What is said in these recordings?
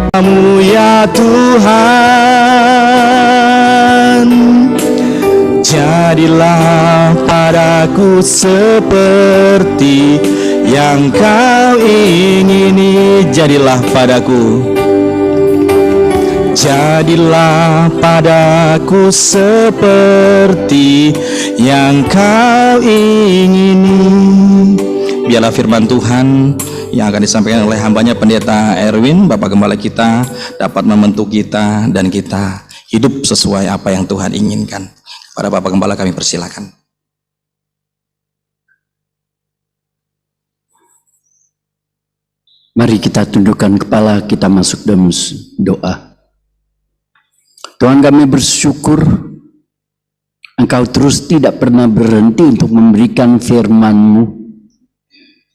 Kamu ya Tuhan, jadilah padaku seperti yang Kau ingini. Jadilah padaku, jadilah padaku seperti yang Kau ingini. Biarlah firman Tuhan yang akan disampaikan oleh hambanya Pendeta Erwin, Bapak Gembala kita, dapat membentuk kita dan kita hidup sesuai apa yang Tuhan inginkan. Pada Bapak Gembala kami persilakan. Mari kita tundukkan kepala, kita masuk dalam doa. Tuhan, kami bersyukur Engkau terus tidak pernah berhenti untuk memberikan firman-Mu,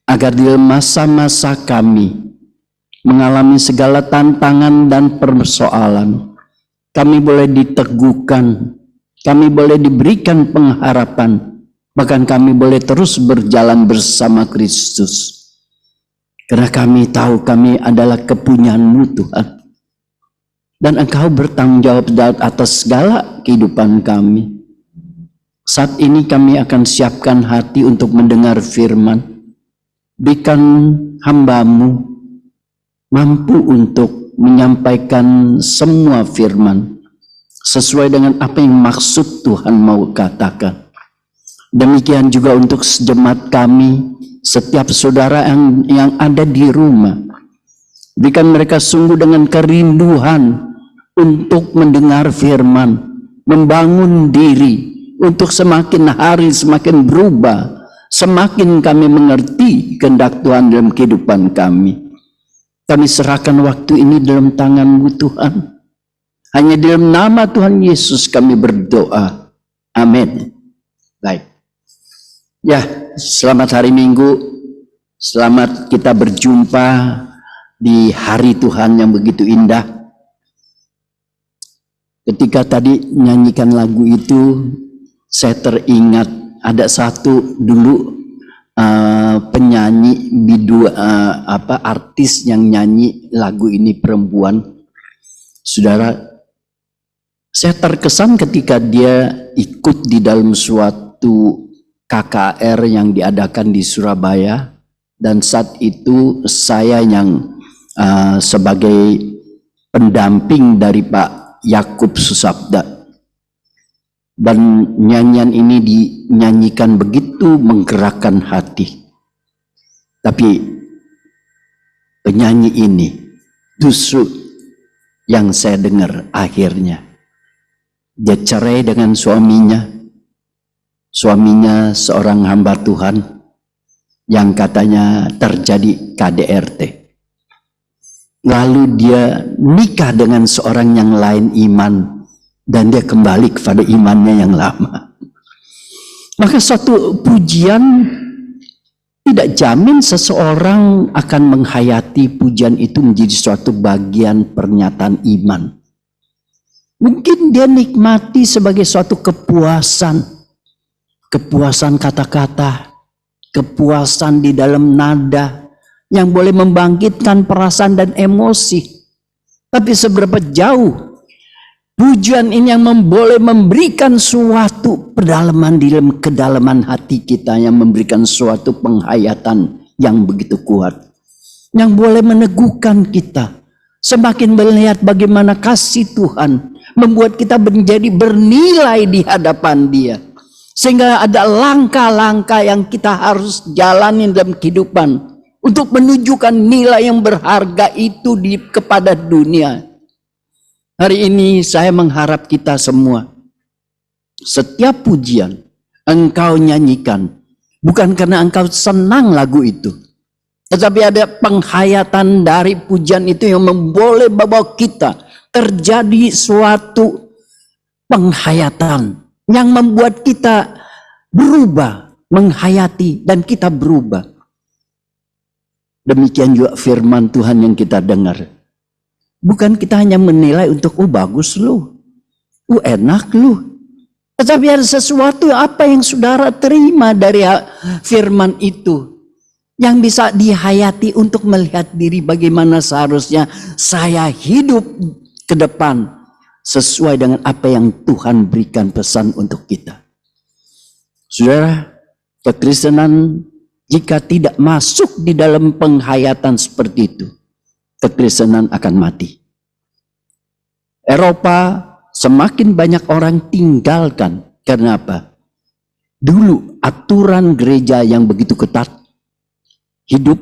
agar di masa-masa kami mengalami segala tantangan dan persoalan, kami boleh diteguhkan, kami boleh diberikan pengharapan, bahkan kami boleh terus berjalan bersama Kristus. Karena kami tahu kami adalah kepunyaan-Mu Tuhan, dan Engkau bertanggung jawab atas segala kehidupan kami. Saat ini kami akan siapkan hati untuk mendengar firman. Berikan hamba-Mu mampu untuk menyampaikan semua firman sesuai dengan apa yang maksud Tuhan mau katakan. Demikian juga untuk jemaat kami, setiap saudara yang ada di rumah. Berikan mereka sungguh dengan kerinduan untuk mendengar firman, membangun diri untuk semakin hari semakin berubah, semakin kami mengerti kehendak Tuhan dalam kehidupan kami. Kami serahkan waktu ini dalam tangan-Mu Tuhan. Hanya dalam nama Tuhan Yesus kami berdoa. Amin. Baik. Ya, selamat hari Minggu. Selamat kita berjumpa di hari Tuhan yang begitu indah. Ketika tadi nyanyikan lagu itu, saya teringat ada satu dulu penyanyi artis yang nyanyi lagu ini, perempuan. Saudara, saya terkesan ketika dia ikut di dalam suatu KKR yang diadakan di Surabaya, dan saat itu saya yang sebagai pendamping dari Pak Yakub Susabda. Dan nyanyian ini dinyanyikan begitu menggerakkan hati. Tapi penyanyi ini justru yang saya dengar akhirnya dia cerai dengan suaminya. Suaminya seorang hamba Tuhan yang katanya terjadi KDRT. Lalu dia nikah dengan seorang yang lain iman, dan dia kembali kepada imannya yang lama. Maka suatu pujian tidak jamin seseorang akan menghayati pujian itu menjadi suatu bagian pernyataan iman. Mungkin dia nikmati sebagai suatu kepuasan. Kepuasan kata-kata, kepuasan di dalam nada yang boleh membangkitkan perasaan dan emosi. Tapi seberapa jauh pujian ini yang boleh memberikan suatu pedalaman di dalam kedalaman hati kita, yang memberikan suatu penghayatan yang begitu kuat, yang boleh meneguhkan kita, semakin melihat bagaimana kasih Tuhan membuat kita menjadi bernilai di hadapan Dia, sehingga ada langkah-langkah yang kita harus jalani dalam kehidupan untuk menunjukkan nilai yang berharga itu kepada dunia. Hari ini saya mengharap kita semua, setiap pujian engkau nyanyikan bukan karena engkau senang lagu itu, tetapi ada penghayatan dari pujian itu yang boleh bawa kita terjadi suatu penghayatan yang membuat kita berubah, menghayati, dan kita berubah. Demikian juga firman Tuhan yang kita dengar. Bukan kita hanya menilai untuk bagus lu, enak lu, Tetapi ada sesuatu apa yang saudara terima dari firman itu, yang bisa dihayati untuk melihat diri bagaimana seharusnya saya hidup ke depan sesuai dengan apa yang Tuhan berikan pesan untuk kita. Saudara, kekristenan jika tidak masuk di dalam penghayatan seperti itu, kekristenan akan mati. Eropa semakin banyak orang tinggalkan. Karena apa? Dulu aturan gereja yang begitu ketat, hidup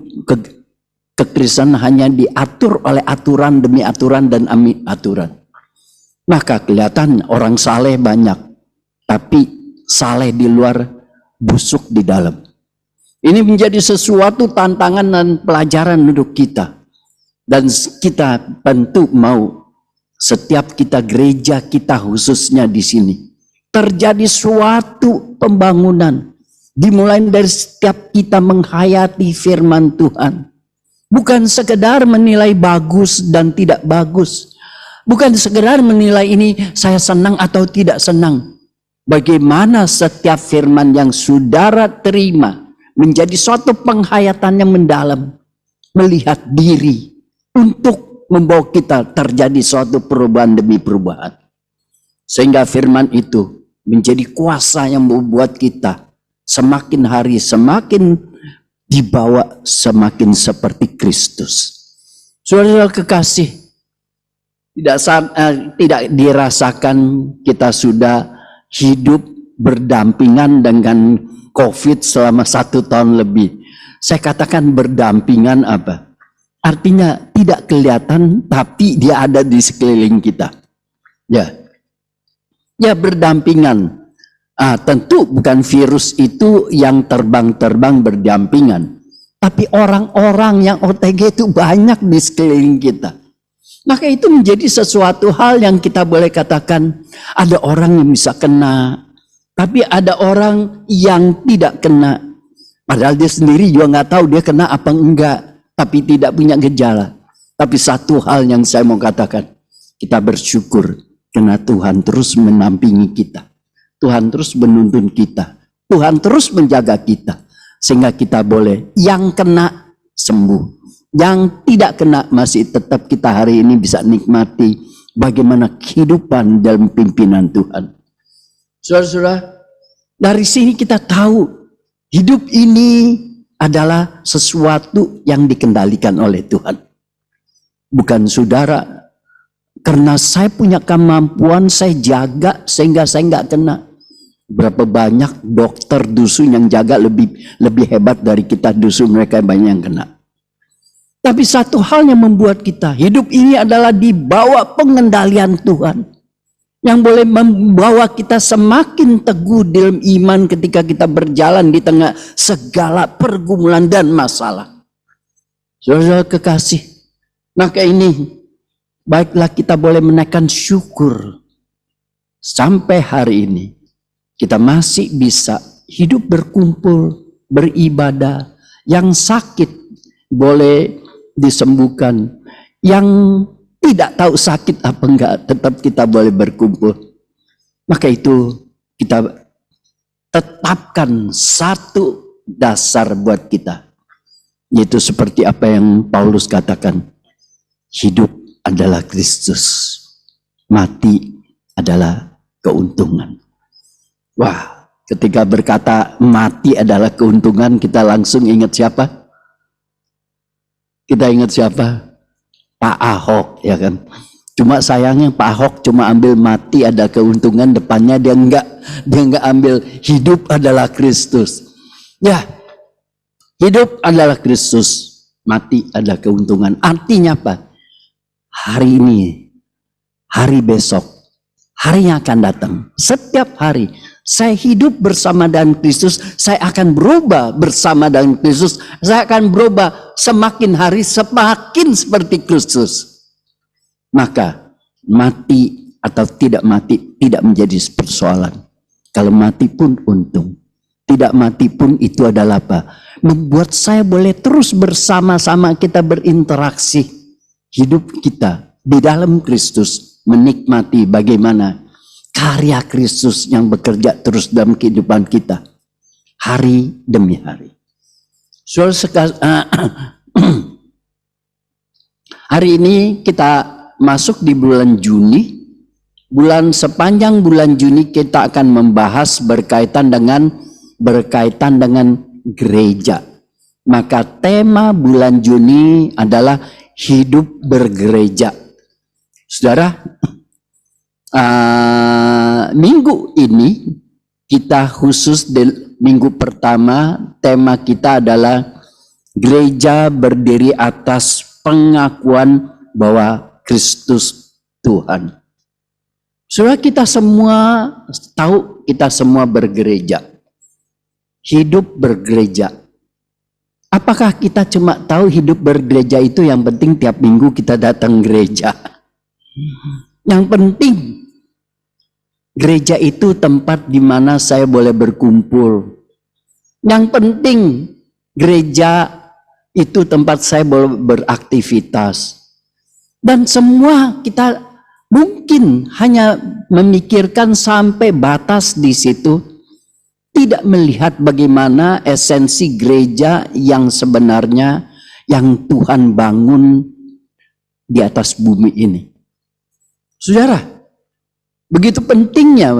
kekristenan hanya diatur oleh aturan demi aturan dan aturan. Maka kelihatan orang saleh banyak, tapi saleh di luar, busuk di dalam. Ini menjadi sesuatu tantangan dan pelajaran untuk kita. Dan kita tentu mau setiap kita gereja kita khususnya di sini terjadi suatu pembangunan. Dimulai dari setiap kita menghayati firman Tuhan. Bukan sekedar menilai bagus dan tidak bagus. Bukan sekedar menilai ini saya senang atau tidak senang. Bagaimana setiap firman yang saudara terima menjadi suatu penghayatan yang mendalam. Melihat diri untuk membawa kita terjadi suatu perubahan demi perubahan. Sehingga firman itu menjadi kuasa yang membuat kita semakin hari semakin dibawa semakin seperti Kristus. Saudara kekasih, tidak dirasakan kita sudah hidup berdampingan dengan COVID selama 1 tahun lebih. Saya katakan berdampingan apa? Artinya tidak kelihatan tapi dia ada di sekeliling kita. Ya berdampingan. Tentu bukan virus itu yang terbang-terbang berdampingan. Tapi orang-orang yang OTG itu banyak di sekeliling kita. Maka itu menjadi sesuatu hal yang kita boleh katakan ada orang yang bisa kena. Tapi ada orang yang tidak kena. Padahal dia sendiri juga nggak tahu dia kena apa enggak. Tapi tidak punya gejala. Tapi satu hal yang saya mau katakan. Kita bersyukur karena Tuhan terus menampingi kita. Tuhan terus menuntun kita. Tuhan terus menjaga kita. Sehingga kita boleh yang kena sembuh. Yang tidak kena masih tetap kita hari ini bisa nikmati bagaimana kehidupan dalam pimpinan Tuhan. Saudara-saudara, dari sini kita tahu hidup ini adalah sesuatu yang dikendalikan oleh Tuhan. Bukan saudara, karena saya punya kemampuan saya jaga sehingga saya nggak kena. Berapa banyak dokter dusun yang jaga lebih hebat dari kita dusun, mereka banyak yang kena. Tapi satu hal yang membuat kita hidup ini adalah di bawah pengendalian Tuhan. Yang boleh membawa kita semakin teguh dalam iman ketika kita berjalan di tengah segala pergumulan dan masalah. Saudara kekasih, maka ini baiklah kita boleh menaikkan syukur. Sampai hari ini kita masih bisa hidup berkumpul, beribadah. Yang sakit boleh disembuhkan, yang tidak tahu sakit apa enggak tetap kita boleh berkumpul. Maka itu kita tetapkan satu dasar buat kita, yaitu seperti apa yang Paulus katakan, hidup adalah Kristus, mati adalah keuntungan. Wah, ketika berkata mati adalah keuntungan, kita langsung ingat siapa? Kita ingat siapa? Pak Ahok, ya kan? Cuma sayangnya Pak Ahok cuma ambil mati ada keuntungan, depannya dia enggak ambil hidup adalah Kristus. Ya, hidup adalah Kristus, mati ada keuntungan. Artinya apa? Hari ini, hari besok, hari yang akan datang, setiap hari saya hidup bersama dengan Kristus, saya akan berubah bersama dengan Kristus, saya akan berubah semakin hari semakin seperti Kristus. Maka mati atau tidak mati tidak menjadi persoalan. Kalau mati pun untung, tidak mati pun itu adalah apa? Membuat saya boleh terus bersama-sama kita berinteraksi. Hidup kita di dalam Kristus menikmati bagaimana karya Kristus yang bekerja terus dalam kehidupan kita hari demi hari. Hari ini kita masuk di bulan Juni. Sepanjang bulan Juni kita akan membahas berkaitan dengan gereja. Maka tema bulan Juni adalah hidup bergereja. Saudara, minggu ini kita khusus di minggu pertama, tema kita adalah gereja berdiri atas pengakuan bahwa Kristus Tuhan. Saudara, kita semua tahu, kita semua bergereja. Hidup bergereja. Apakah kita cuma tahu hidup bergereja itu yang penting tiap minggu kita datang gereja? Yang penting gereja itu tempat di mana saya boleh berkumpul. Yang penting gereja itu tempat saya boleh beraktivitas. Dan semua kita mungkin hanya memikirkan sampai batas di situ. Tidak melihat bagaimana esensi gereja yang sebenarnya yang Tuhan bangun di atas bumi ini. Saudara, begitu pentingnya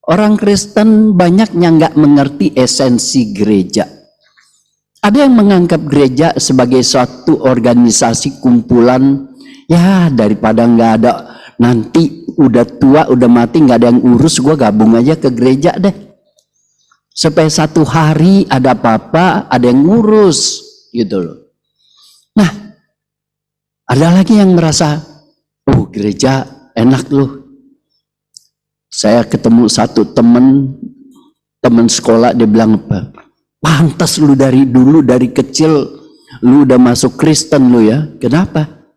orang Kristen banyaknya nggak mengerti esensi gereja. Ada yang menganggap gereja sebagai suatu organisasi kumpulan, ya daripada nggak ada, nanti udah tua, udah mati nggak ada yang urus, gue gabung aja ke gereja deh. Supaya satu hari ada apa-apa, ada yang ngurus gitu loh. Nah, ada lagi yang merasa, oh gereja enak loh. Saya ketemu satu teman sekolah, dia bilang apa? Pantas lu dari dulu, dari kecil lu udah masuk Kristen lu ya. Kenapa?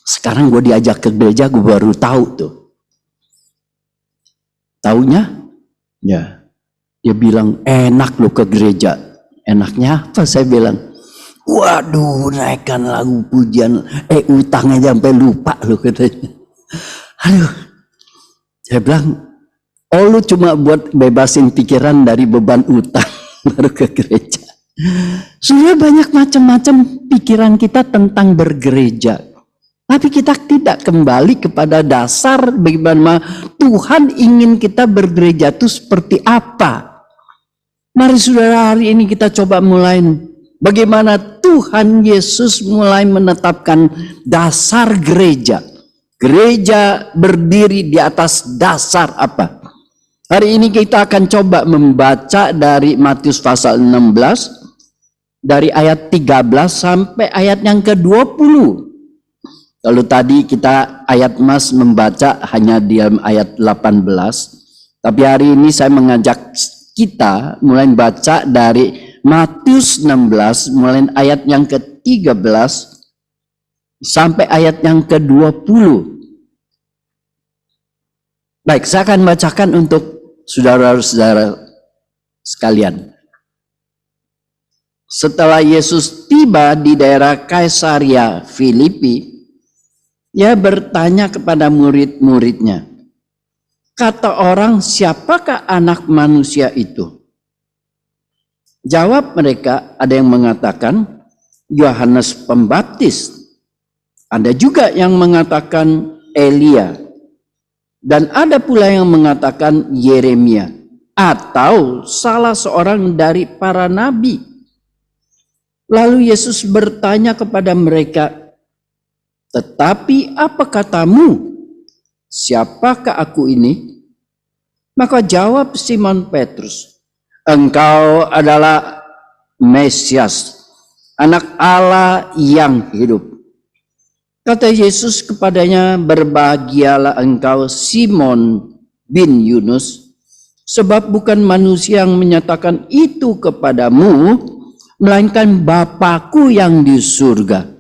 Sekarang gue diajak ke gereja, gue baru tahu tuh. Taunya? Ya, dia bilang enak loh ke gereja. Enaknya apa? Saya bilang, waduh naikkan lagu pujian, utangnya sampai lupa loh katanya. Aduh, saya bilang, oh lu cuma buat bebasin pikiran dari beban utang baru ke gereja. Sudah banyak macam-macam pikiran kita tentang bergereja. Tapi kita tidak kembali kepada dasar bagaimana Tuhan ingin kita bergereja itu seperti apa. Mari saudara, hari ini kita coba mulai bagaimana Tuhan Yesus mulai menetapkan dasar gereja. Gereja berdiri di atas dasar apa? Hari ini kita akan coba membaca dari Matius pasal 16, dari ayat 13 sampai ayat yang ke-20. Kalau tadi kita ayat Mas membaca hanya di ayat 18, tapi hari ini saya mengajak kita mulai baca dari Matius 16, mulai ayat yang ke-13 sampai ayat yang ke-20. Baik, saya akan bacakan untuk saudara-saudara sekalian. Setelah Yesus tiba di daerah Kaisaria Filipi, dia bertanya kepada murid-muridnya, kata orang, siapakah anak manusia itu? Jawab mereka, ada yang mengatakan Yohanes Pembaptis, ada juga yang mengatakan Elia, dan ada pula yang mengatakan Yeremia, atau salah seorang dari para nabi. Lalu Yesus bertanya kepada mereka, tetapi apa katamu? Siapakah aku ini? Maka jawab Simon Petrus, engkau adalah Mesias, anak Allah yang hidup. Kata Yesus kepadanya, berbahagialah engkau Simon bin Yunus, sebab bukan manusia yang menyatakan itu kepadamu, melainkan Bapa-Ku yang di surga.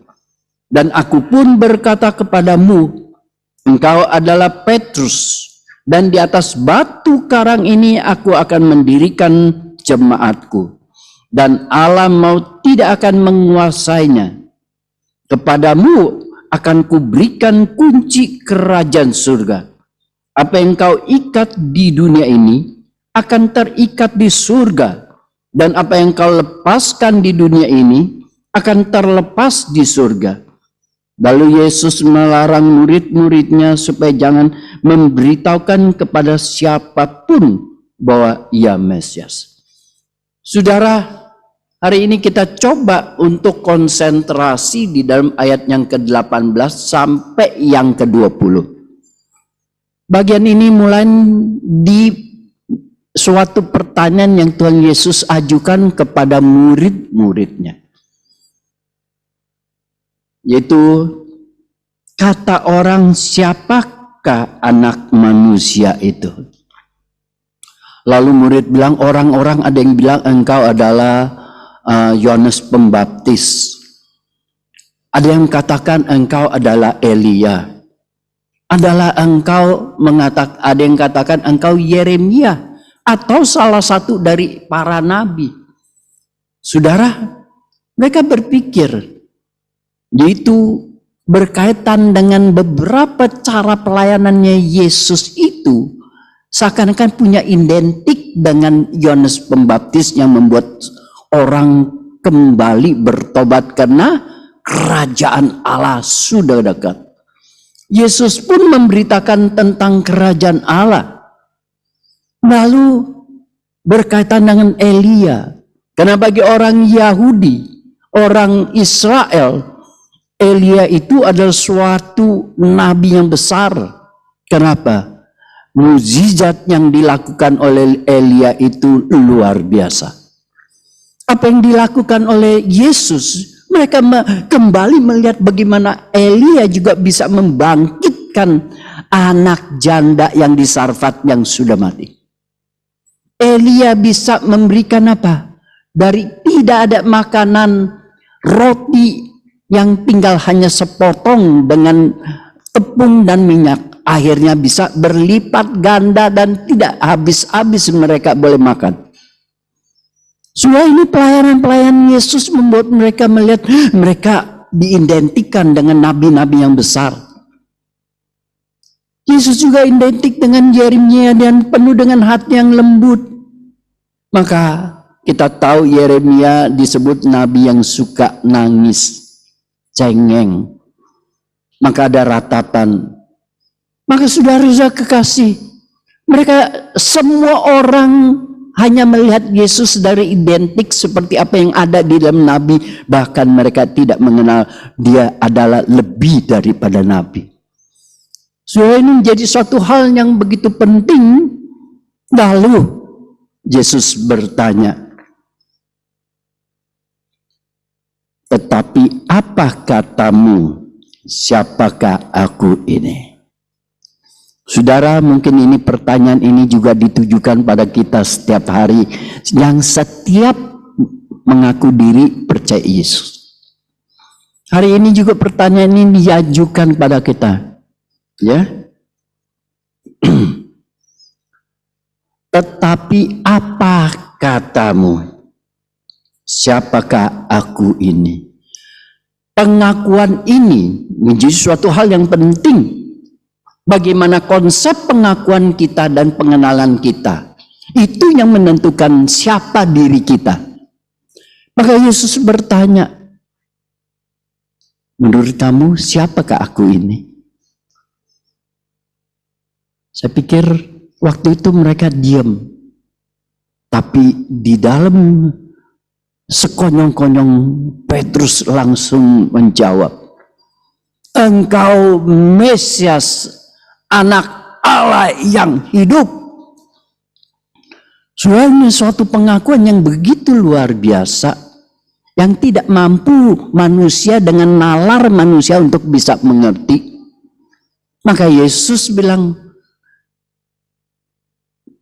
Dan aku pun berkata kepadamu, engkau adalah Petrus, dan di atas batu karang ini aku akan mendirikan jemaatku, dan alam maut tidak akan menguasainya. Kepadamu akan kuberikan kunci kerajaan surga. Apa yang kau ikat di dunia ini akan terikat di surga, dan apa yang kau lepaskan di dunia ini akan terlepas di surga. Lalu Yesus melarang murid-muridnya supaya jangan memberitahukan kepada siapapun bahwa ia Mesias. Saudara, hari ini kita coba untuk konsentrasi di dalam ayat yang ke-18 sampai yang ke-20. Bagian ini mulai di suatu pertanyaan yang Tuhan Yesus ajukan kepada murid-muridnya. Yaitu, kata orang, siapakah anak manusia itu? Lalu murid bilang, orang-orang ada yang bilang engkau adalah Yohanes Pembaptis. Ada yang katakan engkau adalah Elia. Ada yang katakan engkau Yeremia atau salah satu dari para nabi. Saudara, mereka berpikir yaitu berkaitan dengan beberapa cara pelayanannya Yesus itu seakan-akan punya identik dengan Yohanes Pembaptis yang membuat orang kembali bertobat karena kerajaan Allah sudah dekat. Yesus pun memberitakan tentang kerajaan Allah. Lalu berkaitan dengan Elia. Karena bagi orang Yahudi, orang Israel, Elia itu adalah suatu nabi yang besar. Kenapa? Mukjizat yang dilakukan oleh Elia itu luar biasa. Apa yang dilakukan oleh Yesus? Mereka kembali melihat bagaimana Elia juga bisa membangkitkan anak janda yang di Sarfat yang sudah mati. Elia bisa memberikan apa? Dari tidak ada makanan, roti yang tinggal hanya sepotong dengan tepung dan minyak. Akhirnya bisa berlipat ganda dan tidak habis-habis mereka boleh makan. Semua ini pelayanan-pelayanan Yesus membuat mereka melihat mereka diidentikan dengan nabi-nabi yang besar. Yesus juga identik dengan Yeremia dan penuh dengan hati yang lembut. Maka kita tahu Yeremia disebut nabi yang suka nangis, cengeng. Maka ada ratapan. Maka saudara-saudara kekasih, mereka semua orang hanya melihat Yesus dari identik seperti apa yang ada di dalam nabi. Bahkan mereka tidak mengenal dia adalah lebih daripada nabi. So ini menjadi suatu hal yang begitu penting. Lalu Yesus bertanya, tetapi apa katamu, siapakah aku ini? Saudara, mungkin ini pertanyaan ini juga ditujukan pada kita setiap hari yang setiap mengaku diri percaya Yesus. Hari ini juga pertanyaan ini diajukan pada kita. Ya. Tetapi apa katamu? Siapakah aku ini? Pengakuan ini menjadi suatu hal yang penting. Bagaimana konsep pengakuan kita dan pengenalan kita. Itu yang menentukan siapa diri kita. Maka Yesus bertanya, menurut kamu siapakah aku ini? Saya pikir waktu itu mereka diam. Tapi di dalam sekonyong-konyong Petrus langsung menjawab, engkau Mesias, Anak Allah yang hidup. Ini suatu pengakuan yang begitu luar biasa, yang tidak mampu manusia dengan nalar manusia untuk bisa mengerti. Maka Yesus bilang,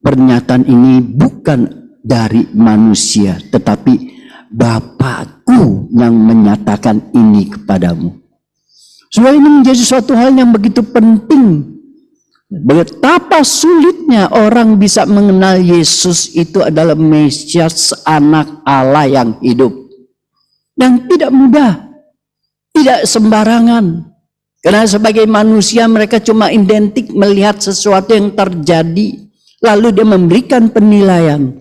pernyataan ini bukan dari manusia, tetapi Bapakku yang menyatakan ini kepadamu. Ini menjadi suatu hal yang begitu penting. Betapa sulitnya orang bisa mengenal Yesus itu adalah Mesias, Anak Allah yang hidup. Yang tidak mudah, tidak sembarangan. Karena sebagai manusia mereka cuma identik melihat sesuatu yang terjadi, lalu dia memberikan penilaian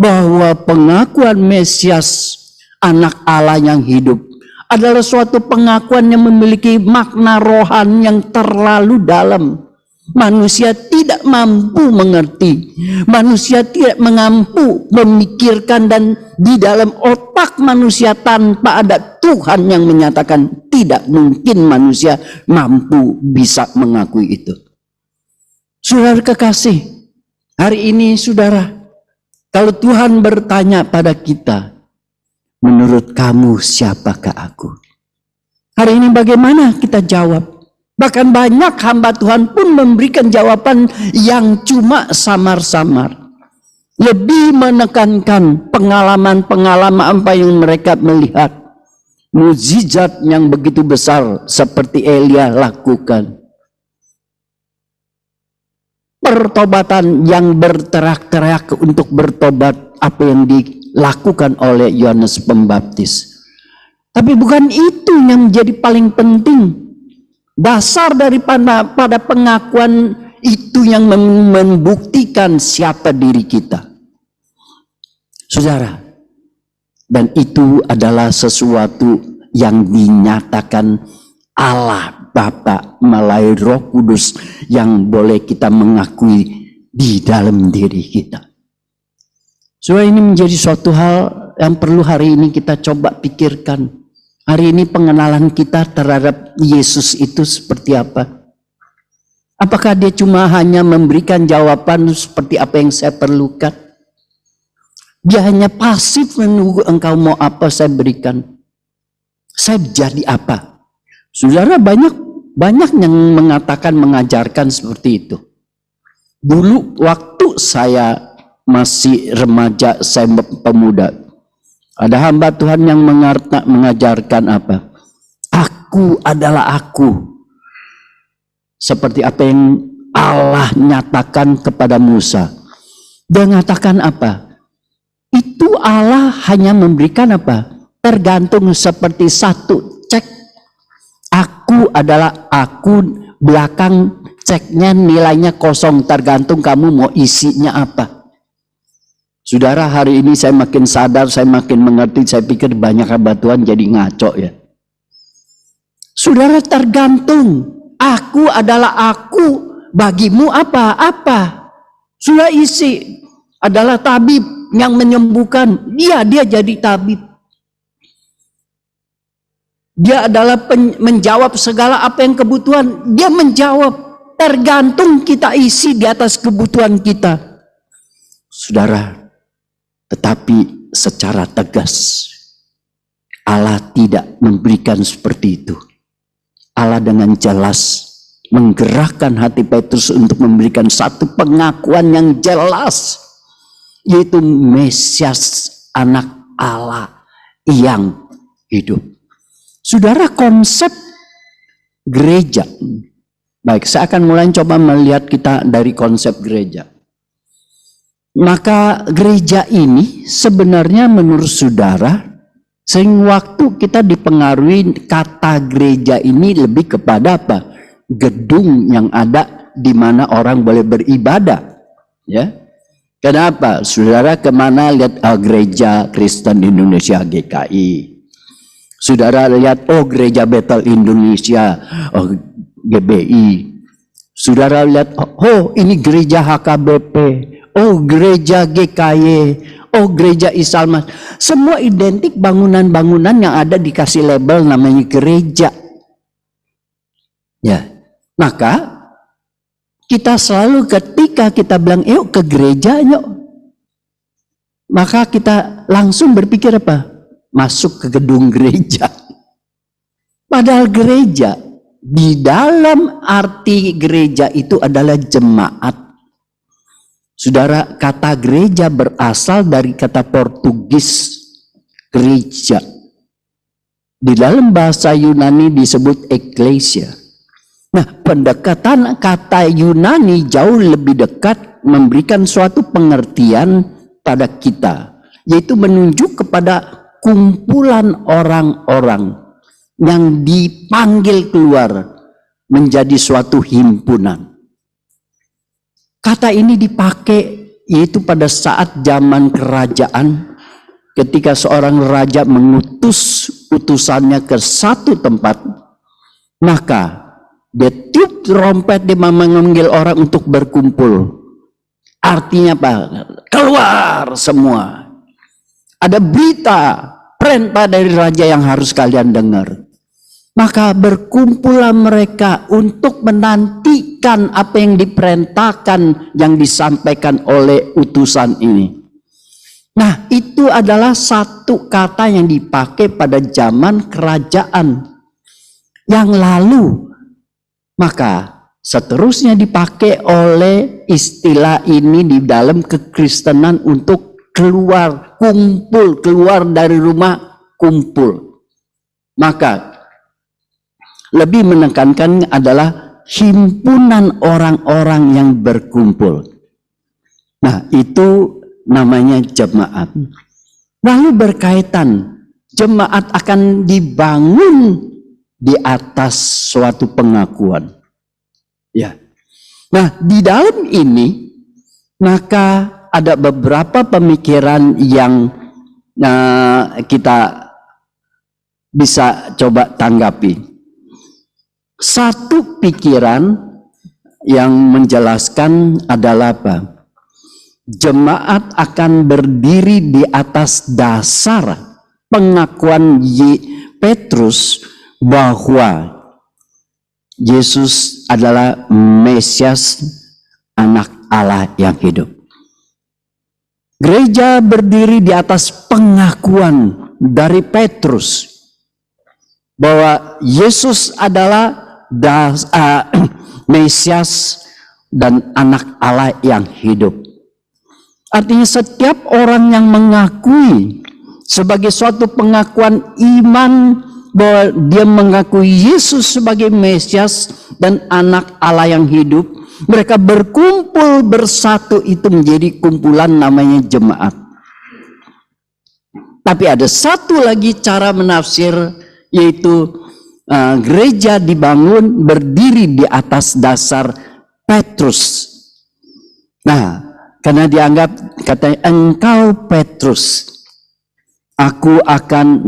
bahwa pengakuan Mesias anak Allah yang hidup adalah suatu pengakuan yang memiliki makna rohani yang terlalu dalam. Manusia tidak mampu mengerti, manusia tidak mampu memikirkan, dan di dalam otak manusia tanpa ada Tuhan yang menyatakan, tidak mungkin manusia mampu bisa mengakui itu. Saudara kekasih, hari ini saudara, kalau Tuhan bertanya pada kita, menurut kamu siapakah aku? Hari ini bagaimana kita jawab? Bahkan banyak hamba Tuhan pun memberikan jawaban yang cuma samar-samar. Lebih menekankan pengalaman-pengalaman apa yang mereka melihat. Mukjizat yang begitu besar seperti Elia lakukan. Pertobatan yang berteriak-teriak untuk bertobat apa yang dilakukan oleh Yohanes Pembaptis. Tapi bukan itu yang menjadi paling penting. Dasar daripada pengakuan itu yang membuktikan siapa diri kita. Saudara, dan itu adalah sesuatu yang dinyatakan Allah Bapa melalui Roh Kudus yang boleh kita mengakui di dalam diri kita. Saudara, ini menjadi suatu hal yang perlu hari ini kita coba pikirkan. Hari ini pengenalan kita terhadap Yesus itu seperti apa? Apakah dia cuma hanya memberikan jawaban seperti apa yang saya perlukan? Dia hanya pasif menunggu engkau mau apa saya berikan. Saya jadi apa? Saudara, banyak yang mengatakan, mengajarkan seperti itu. Dulu waktu saya masih remaja, saya pemuda, ada hamba Tuhan yang mengajarkan apa? Aku adalah aku. Seperti apa yang Allah nyatakan kepada Musa. Dia mengatakan apa? Itu Allah hanya memberikan apa? Tergantung seperti satu cek. Aku adalah aku, belakang ceknya nilainya kosong. Tergantung kamu mau isinya apa. Saudara, hari ini saya makin sadar, saya makin mengerti, saya pikir banyak hamba Tuhan jadi ngaco ya. Saudara, tergantung. Aku adalah aku, bagimu apa? Apa? Sudah isi adalah tabib yang menyembuhkan. Dia jadi tabib. Dia adalah menjawab segala apa yang kebutuhan. Dia menjawab. Tergantung kita isi di atas kebutuhan kita. Saudara, tetapi secara tegas Allah tidak memberikan seperti itu. Allah dengan jelas menggerakkan hati Petrus untuk memberikan satu pengakuan yang jelas, yaitu Mesias anak Allah yang hidup. Saudara, konsep gereja. Baik, saya akan mulai coba melihat kita dari konsep gereja. Maka gereja ini sebenarnya menurut saudara, sering waktu kita dipengaruhi kata gereja ini lebih kepada apa? Gedung yang ada di mana orang boleh beribadah. Ya, kenapa? Saudara kemana lihat gereja Kristen Indonesia GKI. Saudara lihat gereja Betel Indonesia, GBI. Saudara lihat ini gereja HKBP. Gereja GKY, gereja Isalmas. Semua identik bangunan-bangunan yang ada dikasih label namanya gereja. Ya, maka kita selalu ketika kita bilang yuk ke gereja yuk, maka kita langsung berpikir apa? Masuk ke gedung gereja. Padahal gereja, di dalam arti gereja itu adalah jemaat. Saudara, kata gereja berasal dari kata Portugis gereja. Di dalam bahasa Yunani disebut ekklesia. Nah, pendekatan kata Yunani jauh lebih dekat memberikan suatu pengertian pada kita, yaitu menunjuk kepada kumpulan orang-orang yang dipanggil keluar menjadi suatu himpunan. Kata ini dipakai yaitu pada saat zaman kerajaan, ketika seorang raja mengutus utusannya ke satu tempat, maka dia tiup trompet, dia memanggil orang untuk berkumpul. Artinya apa? Keluar semua. Ada berita, perintah dari raja yang harus kalian dengar. Maka berkumpullah mereka untuk menantikan apa yang diperintahkan, yang disampaikan oleh utusan ini. Nah, itu adalah satu kata yang dipakai pada zaman kerajaan yang lalu. Maka seterusnya dipakai oleh istilah ini di dalam kekristenan untuk keluar, kumpul, keluar dari rumah, kumpul. Maka lebih menekankan adalah himpunan orang-orang yang berkumpul. Nah, itu namanya jemaat. Lalu berkaitan, jemaat akan dibangun di atas suatu pengakuan. Ya. Nah, di dalam ini maka ada beberapa pemikiran yang kita bisa coba tanggapi. Satu pikiran yang menjelaskan adalah apa? Jemaat akan berdiri di atas dasar pengakuan Petrus bahwa Yesus adalah Mesias, anak Allah yang hidup. Gereja berdiri di atas pengakuan dari Petrus bahwa Yesus adalah Mesias dan anak Allah yang hidup. Artinya setiap orang yang mengakui sebagai suatu pengakuan iman bahwa dia mengakui Yesus sebagai Mesias dan anak Allah yang hidup, mereka berkumpul bersatu, itu menjadi kumpulan namanya jemaat. Tapi ada satu lagi cara menafsir, yaitu gereja dibangun berdiri di atas dasar Petrus. Nah, karena dianggap katanya, engkau Petrus, aku akan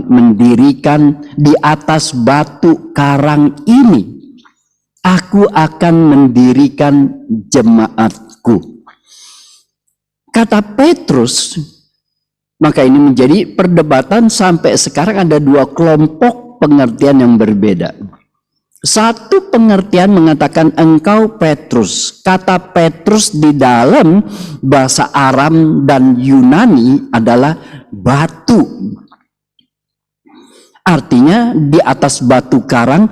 mendirikan di atas batu karang ini, aku akan mendirikan jemaatku. Kata Petrus, maka ini menjadi perdebatan sampai sekarang. Ada dua kelompok pengertian yang berbeda. Satu pengertian mengatakan engkau Petrus. Kata Petrus di dalam bahasa Aram dan Yunani adalah batu. Artinya di atas batu karang.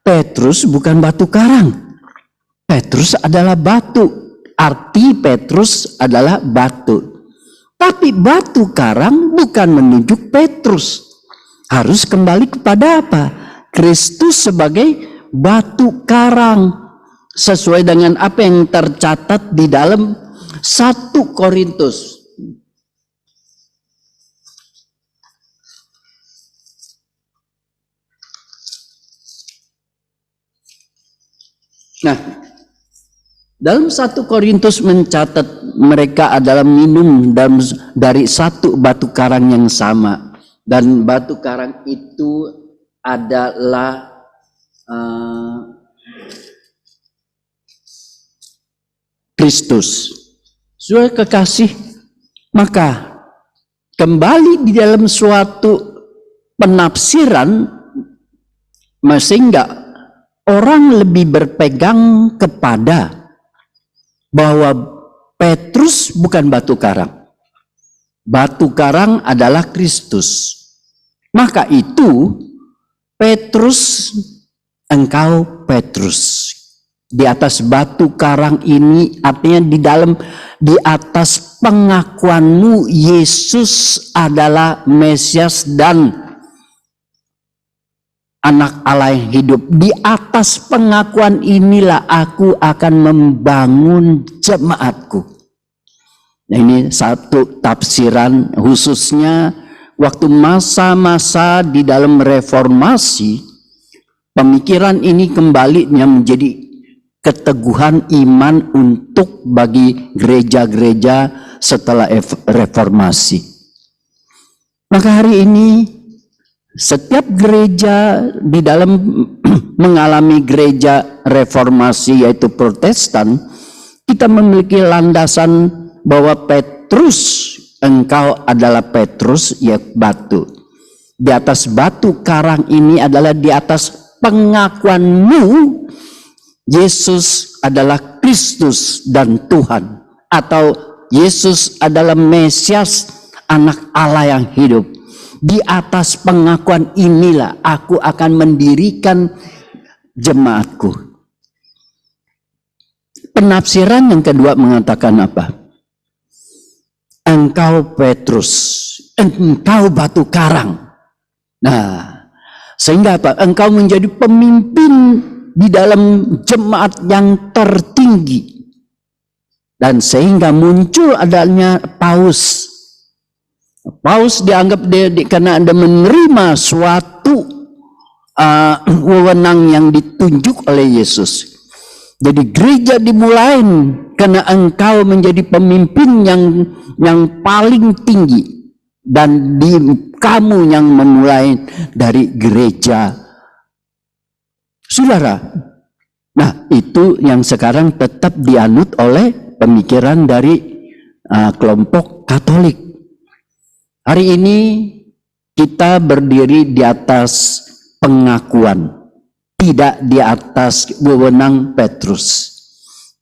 Petrus bukan batu karang. Petrus adalah batu. Arti Petrus adalah batu. Tapi batu karang bukan menunjuk Petrus. Harus kembali kepada apa? Kristus sebagai batu karang. Sesuai dengan apa yang tercatat di dalam 1 Korintus. Nah, dalam 1 Korintus mencatat mereka adalah minum dari satu batu karang yang sama. Dan batu karang itu adalah Kristus. Saudara kekasih, maka kembali di dalam suatu penafsiran, sehingga orang lebih berpegang kepada bahwa Petrus bukan batu karang. Batu karang adalah Kristus. Maka itu Petrus, engkau Petrus. Di atas batu karang ini artinya di atas pengakuanmu Yesus adalah Mesias dan anak Allah yang hidup. Di atas pengakuan inilah aku akan membangun jemaatku. Nah, ini satu tafsiran, khususnya waktu masa-masa di dalam reformasi, Pemikiran ini kembalinya menjadi keteguhan iman untuk bagi gereja-gereja setelah reformasi. Maka hari ini setiap gereja di dalam mengalami gereja reformasi yaitu Protestan, kita memiliki landasan bahwa Petrus, engkau adalah Petrus, ya batu. Di atas batu karang ini adalah di atas pengakuanmu Yesus adalah Kristus dan Tuhan, atau Yesus adalah Mesias, anak Allah yang hidup. Di atas pengakuan inilah aku akan mendirikan jemaatku. Penafsiran yang kedua mengatakan apa? Engkau Petrus, engkau batu karang. Nah, sehingga apa? Engkau menjadi pemimpin di dalam jemaat yang tertinggi, dan sehingga muncul adanya Paus. Paus dianggap karena Anda menerima suatu wewenang yang ditunjuk oleh Yesus. Jadi gereja dimulai karena engkau menjadi pemimpin yang paling tinggi, dan kamu yang memulai dari gereja. Saudara, nah itu yang sekarang tetap dianut oleh pemikiran dari kelompok Katolik. Hari ini kita berdiri di atas pengakuan, tidak di atas wewenang Petrus.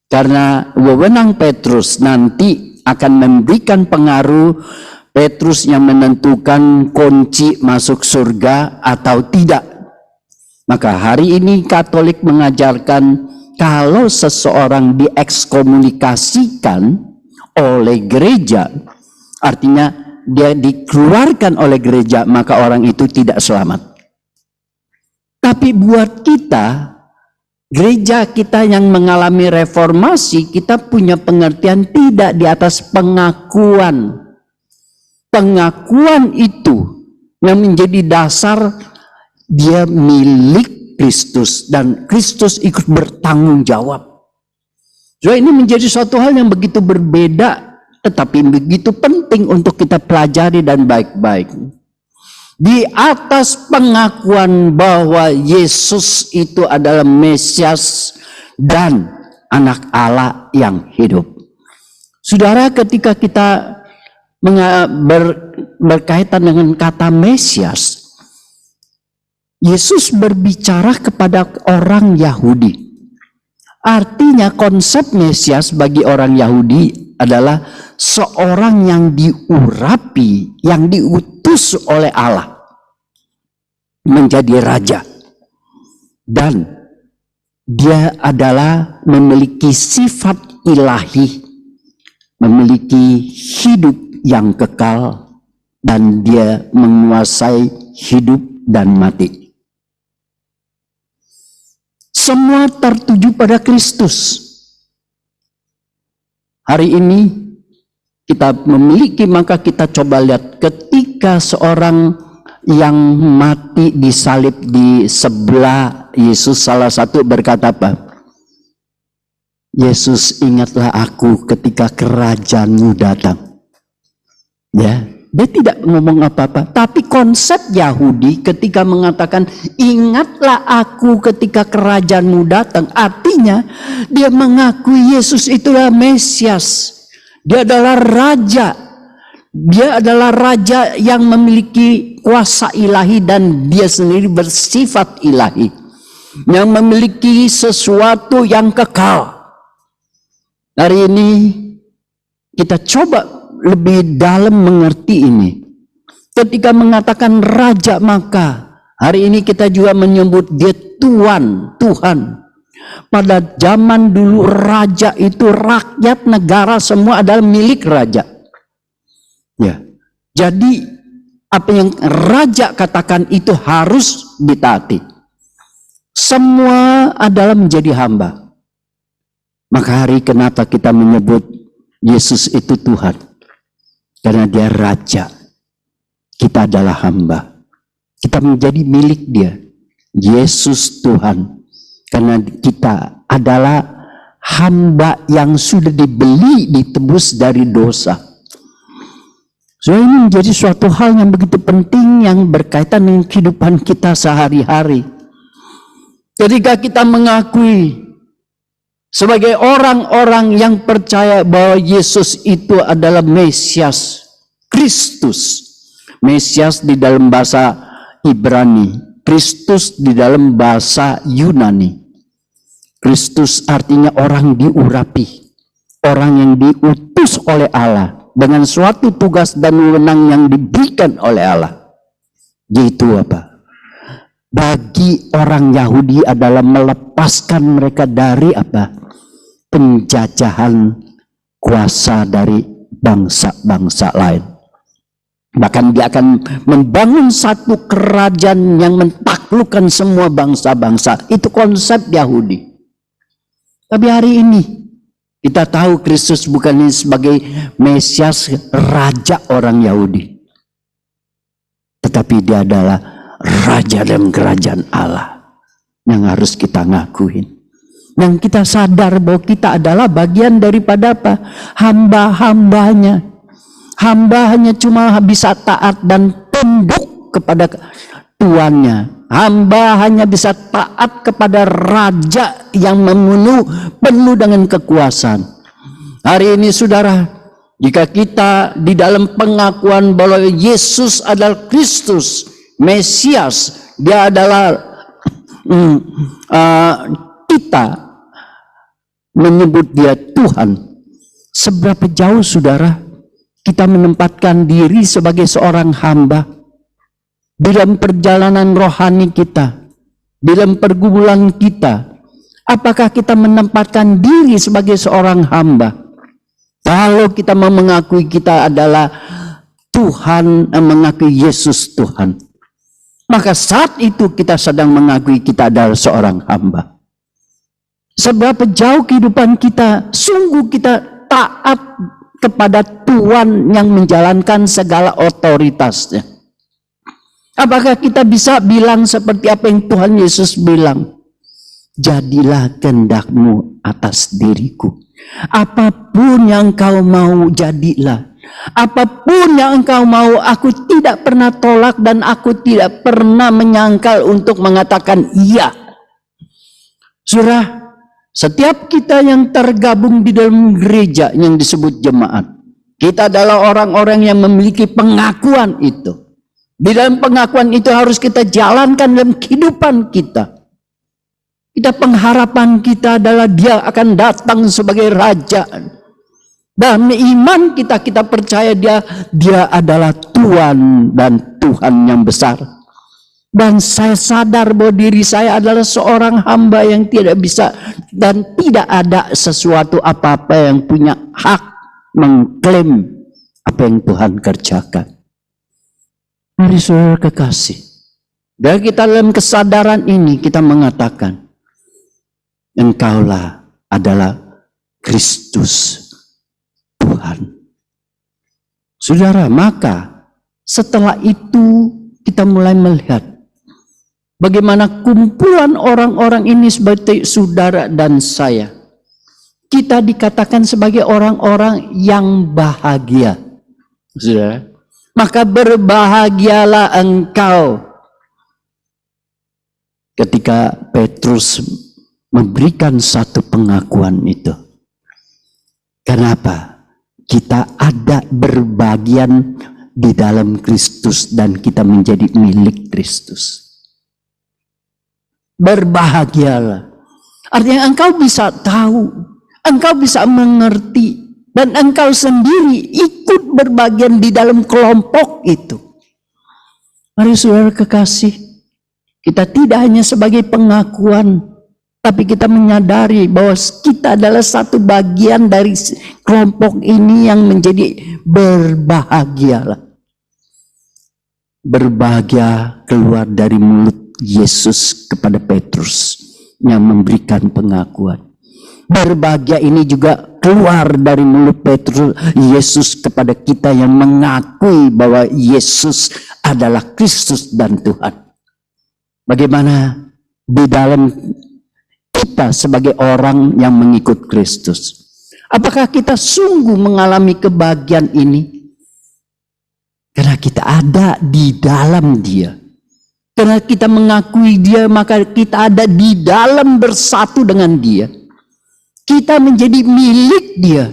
Karena wewenang Petrus nanti akan memberikan pengaruh, Petrus yang menentukan kunci masuk surga atau tidak. Maka hari ini Katolik mengajarkan kalau seseorang diekskomunikasikan oleh gereja, artinya dia dikeluarkan oleh gereja, maka orang itu tidak selamat. Tapi buat kita, gereja kita yang mengalami reformasi, kita punya pengertian tidak di atas pengakuan. Pengakuan itu yang menjadi dasar dia milik Kristus, dan Kristus ikut bertanggung jawab. So ini menjadi suatu hal yang begitu berbeda, tetapi begitu penting untuk kita pelajari dan baik-baik. Di atas pengakuan bahwa Yesus itu adalah Mesias dan anak Allah yang hidup. Saudara, ketika kita berkaitan dengan kata Mesias, Yesus berbicara kepada orang Yahudi. Artinya konsep Mesias bagi orang Yahudi adalah seorang yang diurapi, yang diutus oleh Allah menjadi raja. Dan dia adalah memiliki sifat ilahi, memiliki hidup yang kekal, dan dia menguasai hidup dan mati. Semua tertuju pada Kristus. Hari ini kita memiliki, maka kita coba lihat ketika seorang yang mati disalib di sebelah Yesus, salah satu berkata apa? Yesus, ingatlah aku ketika kerajaanmu datang. Ya, dia tidak ngomong apa-apa, tapi konsep Yahudi ketika mengatakan ingatlah aku ketika kerajaanmu datang, artinya dia mengakui Yesus itulah Mesias. Dia adalah raja. Dia adalah raja yang memiliki kuasa ilahi dan dia sendiri bersifat ilahi, yang memiliki sesuatu yang kekal. Hari ini kita coba lebih dalam mengerti ini. Ketika mengatakan raja, maka hari ini kita juga menyebut dia Tuhan. Pada zaman dulu raja itu rakyat, negara semua adalah milik raja. Ya. Jadi apa yang raja katakan itu harus ditaati. Semua adalah menjadi hamba. Maka hari kenapa kita menyebut Yesus itu Tuhan? Karena dia raja. Kita adalah hamba. Kita menjadi milik dia. Yesus Tuhan. Karena kita adalah hamba yang sudah dibeli, ditebus dari dosa. So ini menjadi suatu hal yang begitu penting yang berkaitan dengan kehidupan kita sehari-hari. Ketika kita mengakui sebagai orang-orang yang percaya bahwa Yesus itu adalah Mesias, Kristus. Mesias di dalam bahasa Ibrani, Kristus di dalam bahasa Yunani. Kristus artinya orang diurapi, orang yang diutus oleh Allah dengan suatu tugas dan wewenang yang diberikan oleh Allah. Yaitu apa? Bagi orang Yahudi adalah melepaskan mereka dari apa? Penjajahan kuasa dari bangsa-bangsa lain. Bahkan dia akan membangun satu kerajaan yang mentaklukkan semua bangsa-bangsa. Itu konsep Yahudi. Tapi hari ini kita tahu Kristus bukan sebagai Mesias, raja orang Yahudi. Tetapi dia adalah raja dalam kerajaan Allah yang harus kita ngakuin. Yang kita sadar bahwa kita adalah bagian daripada apa? Hamba-hambanya. Hamba hanya cuma bisa taat dan tunduk kepada tuannya. Hamba hanya bisa taat kepada raja yang penuh dengan kekuasaan. Hari ini saudara, jika kita di dalam pengakuan bahwa Yesus adalah Kristus, Mesias, dia adalah kita menyebut dia Tuhan. Seberapa jauh saudara kita menempatkan diri sebagai seorang hamba dalam perjalanan rohani kita, dalam pergumulan kita? Apakah kita menempatkan diri sebagai seorang hamba? Kalau kita mau mengakui kita adalah Tuhan, mengakui Yesus Tuhan, maka saat itu kita sedang mengakui kita adalah seorang hamba. Seberapa jauh kehidupan kita, sungguh kita taat kepada Tuhan yang menjalankan segala otoritasnya. Apakah kita bisa bilang seperti apa yang Tuhan Yesus bilang? Jadilah kehendakmu atas diriku. Apapun yang engkau mau, jadilah. Apapun yang engkau mau, aku tidak pernah tolak dan aku tidak pernah menyangkal untuk mengatakan iya. Saudara, setiap kita yang tergabung di dalam gereja yang disebut jemaat, kita adalah orang-orang yang memiliki pengakuan itu. Di dalam pengakuan itu harus kita jalankan dalam kehidupan kita. Kita pengharapan kita adalah dia akan datang sebagai raja. Dalam iman kita percaya dia adalah Tuhan dan Tuhan yang besar. Dan saya sadar bahwa diri saya adalah seorang hamba yang tidak bisa dan tidak ada sesuatu apa-apa yang punya hak mengklaim apa yang Tuhan kerjakan. Mari saudara kekasih, dari kita dalam kesadaran ini kita mengatakan, Engkaulah adalah Kristus Tuhan. Saudara, maka setelah itu kita mulai melihat bagaimana kumpulan orang-orang ini seperti saudara dan saya. Kita dikatakan sebagai orang-orang yang bahagia. Saudara, maka berbahagialah engkau. Ketika Petrus memberikan satu pengakuan itu. Kenapa? Kita ada berbagian di dalam Kristus dan kita menjadi milik Kristus. Berbahagialah. Artinya engkau bisa tahu, engkau bisa mengerti, dan engkau sendiri ikut berbagian di dalam kelompok itu. Mari saudara kekasih, kita tidak hanya sebagai pengakuan, tapi kita menyadari bahwa kita adalah satu bagian dari kelompok ini yang menjadi berbahagialah. Berbahagia keluar dari mulut Yesus kepada Petrus yang memberikan pengakuan. Berbahagia ini juga keluar dari mulut Petrus, Yesus kepada kita yang mengakui bahwa Yesus adalah Kristus dan Tuhan. Bagaimana di dalam kita sebagai orang yang mengikut Kristus. Apakah kita sungguh mengalami kebahagiaan ini? Karena kita ada di dalam Dia. Karena kita mengakui Dia, maka kita ada di dalam bersatu dengan Dia. Kita menjadi milik Dia.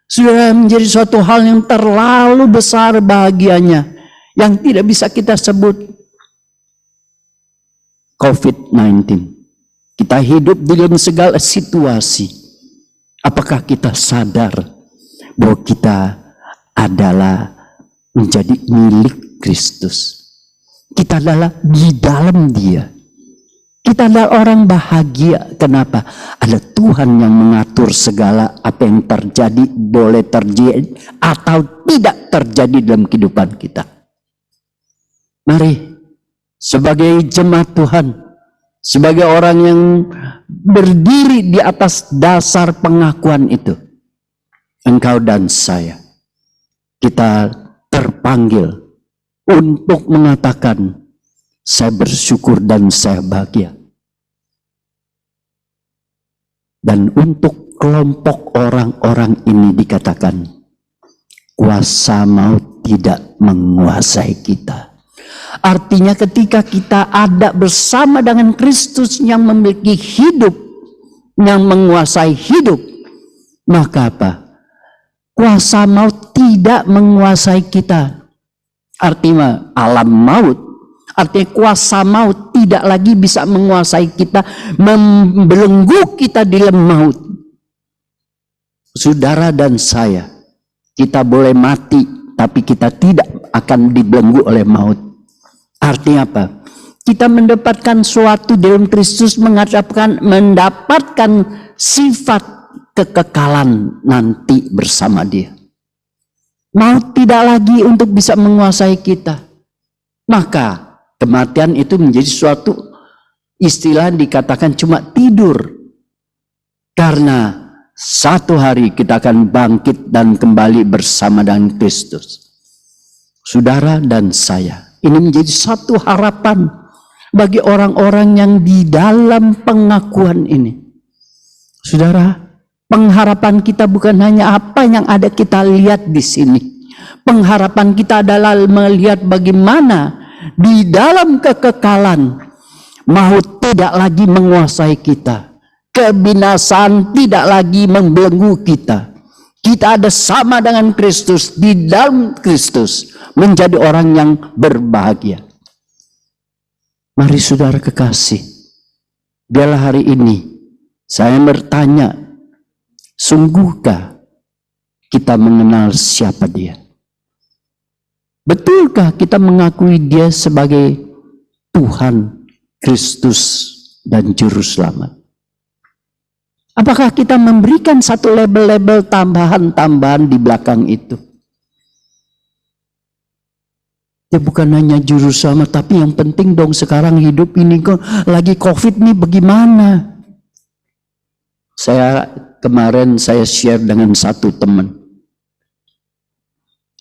Sudah menjadi suatu hal yang terlalu besar bahagianya, yang tidak bisa kita sebut. COVID-19. Kita hidup dalam segala situasi. Apakah kita sadar bahwa kita adalah menjadi milik Kristus? Kita adalah di dalam Dia. Kita adalah orang bahagia. Kenapa? Ada Tuhan yang mengatur segala apa yang terjadi, boleh terjadi atau tidak terjadi dalam kehidupan kita. Mari, sebagai jemaat Tuhan, sebagai orang yang berdiri di atas dasar pengakuan itu, engkau dan saya, kita terpanggil untuk mengatakan, saya bersyukur dan saya bahagia. Dan untuk kelompok orang-orang ini dikatakan, kuasa maut tidak menguasai kita. Artinya ketika kita ada bersama dengan Kristus yang memiliki hidup, yang menguasai hidup, maka apa? Kuasa maut tidak menguasai kita. Artinya alam maut, artinya kuasa maut tidak lagi bisa menguasai kita, membelenggu kita di dalam maut. Saudara dan saya, kita boleh mati, tapi kita tidak akan dibelenggu oleh maut. Artinya apa? Kita mendapatkan suatu dalam Kristus, mendapatkan sifat kekekalan nanti bersama Dia. Maut tidak lagi untuk bisa menguasai kita. Maka kematian itu menjadi suatu istilah dikatakan cuma tidur. Karena satu hari kita akan bangkit dan kembali bersama dengan Kristus. Saudara dan saya, ini menjadi satu harapan bagi orang-orang yang di dalam pengakuan ini. Saudara, pengharapan kita bukan hanya apa yang ada kita lihat di sini. Pengharapan kita adalah melihat bagaimana di dalam kekekalan maut tidak lagi menguasai kita. Kebinasaan tidak lagi membelenggu kita. Kita ada sama dengan Kristus, di dalam Kristus, menjadi orang yang berbahagia. Mari saudara kekasih, biarlah hari ini saya bertanya, sungguhkah kita mengenal siapa Dia? Betulkah kita mengakui Dia sebagai Tuhan, Kristus, dan Juru Selamat? Apakah kita memberikan satu label-label tambahan-tambahan di belakang itu? Ya bukan hanya Juru Selamat, tapi yang penting dong sekarang hidup ini kok lagi COVID nih bagaimana? Kemarin saya share dengan satu teman.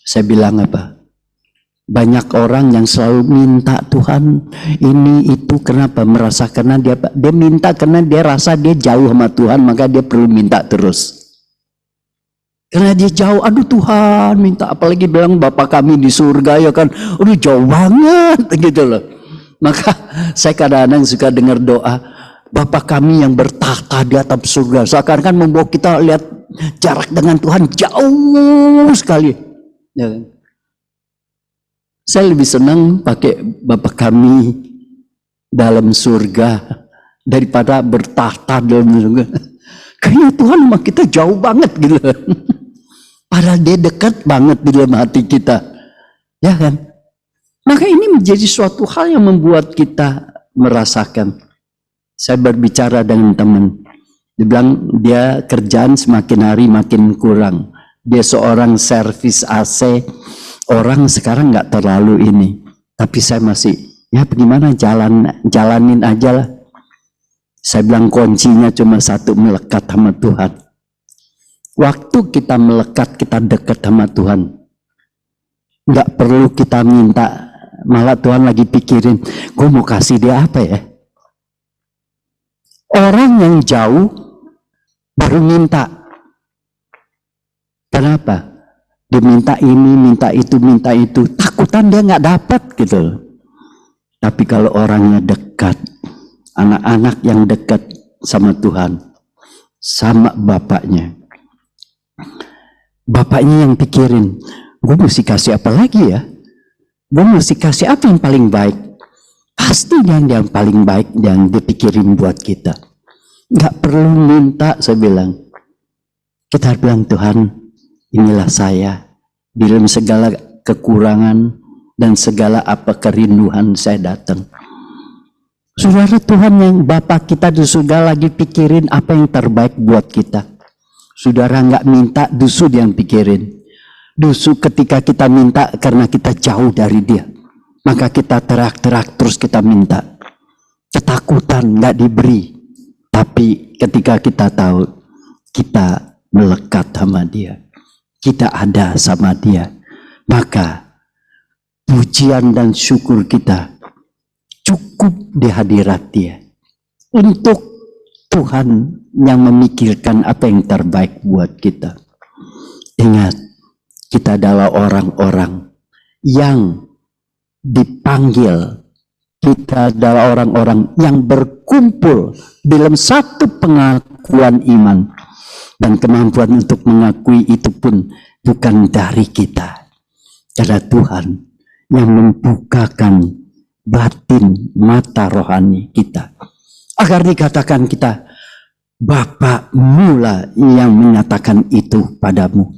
Saya bilang apa? Banyak orang yang selalu minta Tuhan ini itu, kenapa? Merasa karena dia minta karena dia rasa dia jauh sama Tuhan, maka dia perlu minta terus. Karena dia jauh, aduh Tuhan minta, apalagi bilang Bapa kami di surga ya kan, aduh jauh banget gitu loh. Maka saya kadang-kadang suka dengar doa, Bapa kami yang bertahta di atas surga, seakan-akan membawa kita lihat jarak dengan Tuhan jauh sekali. Ya kan? Saya lebih senang pakai Bapa kami dalam surga daripada bertahta dalam surga. Kayaknya Tuhan sama kita jauh banget gitu. Padahal Dia dekat banget di dalam hati kita. Ya kan? Maka ini menjadi suatu hal yang membuat kita merasakan. Saya berbicara dengan teman. Dia bilang dia kerjaan semakin hari makin kurang. Dia seorang servis AC. Orang sekarang nggak terlalu ini, tapi saya masih ya bagaimana jalanin aja lah. Saya bilang kuncinya cuma satu, melekat sama Tuhan. Waktu kita melekat, kita dekat sama Tuhan, nggak perlu kita minta, malah Tuhan lagi pikirin, gue mau kasih dia apa ya? Orang yang jauh baru minta. Kenapa? Dia minta ini, minta itu. Takutan dia nggak dapat gitu. Tapi kalau orangnya dekat, anak-anak yang dekat sama Tuhan, sama bapaknya yang pikirin, gue mesti kasih apa lagi ya? Gue mesti kasih apa yang paling baik? Pasti yang paling baik yang dipikirin buat kita. Nggak perlu minta, saya bilang. Kita bilang, Tuhan, inilah saya. Dalam segala kekurangan dan segala apa kerinduan saya datang. Saudara, Tuhan yang Bapa kita di surga lagi pikirin apa yang terbaik buat kita. Saudara nggak minta, dusu yang pikirin. Dusu ketika kita minta karena kita jauh dari dia. Maka kita teriak-teriak terus kita minta. Ketakutan nggak diberi. Tapi ketika kita tahu kita melekat sama dia, kita ada sama dia, maka pujian dan syukur kita cukup di hadirat dia. Untuk Tuhan yang memikirkan apa yang terbaik buat kita. Ingat, kita adalah orang-orang yang dipanggil. Kita adalah orang-orang yang berkumpul dalam satu pengakuan iman. Dan kemampuan untuk mengakui itu pun bukan dari kita. Karena Tuhan yang membukakan batin mata rohani kita. Agar dikatakan kita, Bapa mula yang menyatakan itu padamu.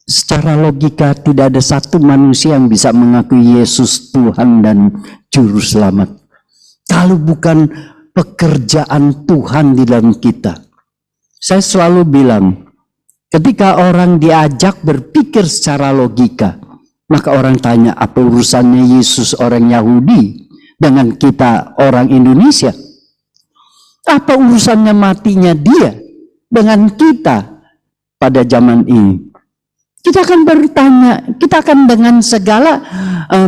Secara logika tidak ada satu manusia yang bisa mengakui Yesus Tuhan dan Juru Selamat. Kalau bukan pekerjaan Tuhan di dalam kita. Saya selalu bilang, ketika orang diajak berpikir secara logika, maka orang tanya, apa urusannya Yesus orang Yahudi dengan kita orang Indonesia? Apa urusannya matinya dia dengan kita pada zaman ini? Kita akan bertanya, kita akan dengan segala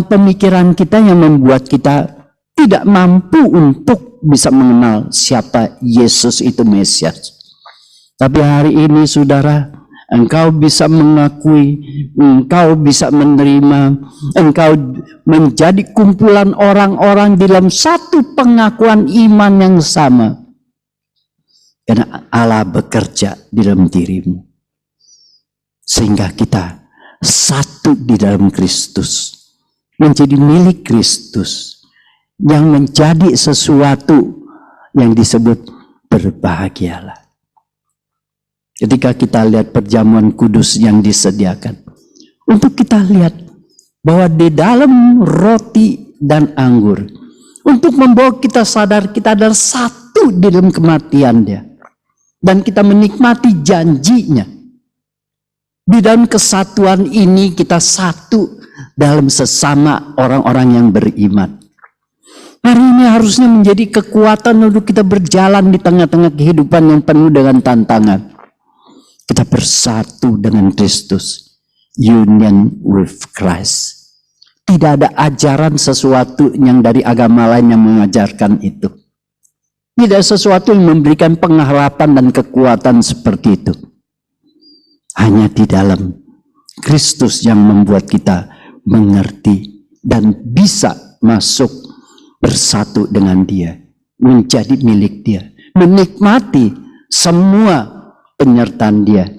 pemikiran kita yang membuat kita tidak mampu untuk bisa mengenal siapa Yesus itu Mesias. Tapi hari ini saudara, engkau bisa mengakui, engkau bisa menerima, engkau menjadi kumpulan orang-orang dalam satu pengakuan iman yang sama. Karena Allah bekerja di dalam dirimu. Sehingga kita satu di dalam Kristus. Menjadi milik Kristus. Yang menjadi sesuatu yang disebut berbahagialah. Ketika kita lihat perjamuan kudus yang disediakan. Untuk kita lihat bahwa di dalam roti dan anggur. Untuk membawa kita sadar kita adalah satu di dalam kematian dia. Dan kita menikmati janjinya. Di dalam kesatuan ini kita satu dalam sesama orang-orang yang beriman. Hari ini harusnya menjadi kekuatan untuk kita berjalan di tengah-tengah kehidupan yang penuh dengan tantangan. Kita bersatu dengan Kristus. Union with Christ. Tidak ada ajaran sesuatu yang dari agama lain yang mengajarkan itu. Tidak sesuatu yang memberikan pengharapan dan kekuatan seperti itu. Hanya di dalam Kristus yang membuat kita mengerti dan bisa masuk bersatu dengan dia. Menjadi milik dia. Menikmati semua penyertaan dia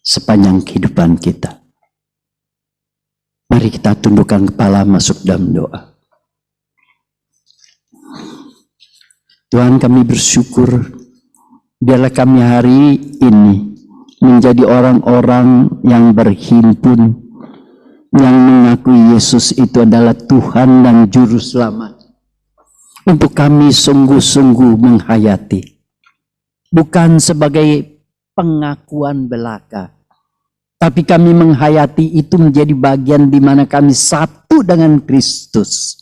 sepanjang kehidupan kita. Mari kita tundukkan kepala masuk dalam doa. Tuhan, kami bersyukur biarlah kami hari ini menjadi orang-orang yang berhimpun, yang mengakui Yesus itu adalah Tuhan dan Juru Selamat. Untuk kami sungguh-sungguh menghayati, bukan sebagai pengakuan belaka, tapi kami menghayati itu menjadi bagian di mana kami satu dengan Kristus.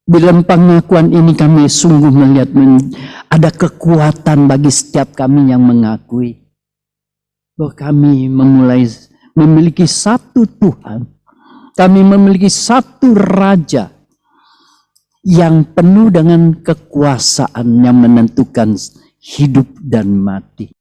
Dalam pengakuan ini kami sungguh melihat ada kekuatan bagi setiap kami yang mengakui bahwa kami memiliki satu Tuhan. Kami memiliki satu Raja yang penuh dengan kekuasaan yang menentukan hidup dan mati.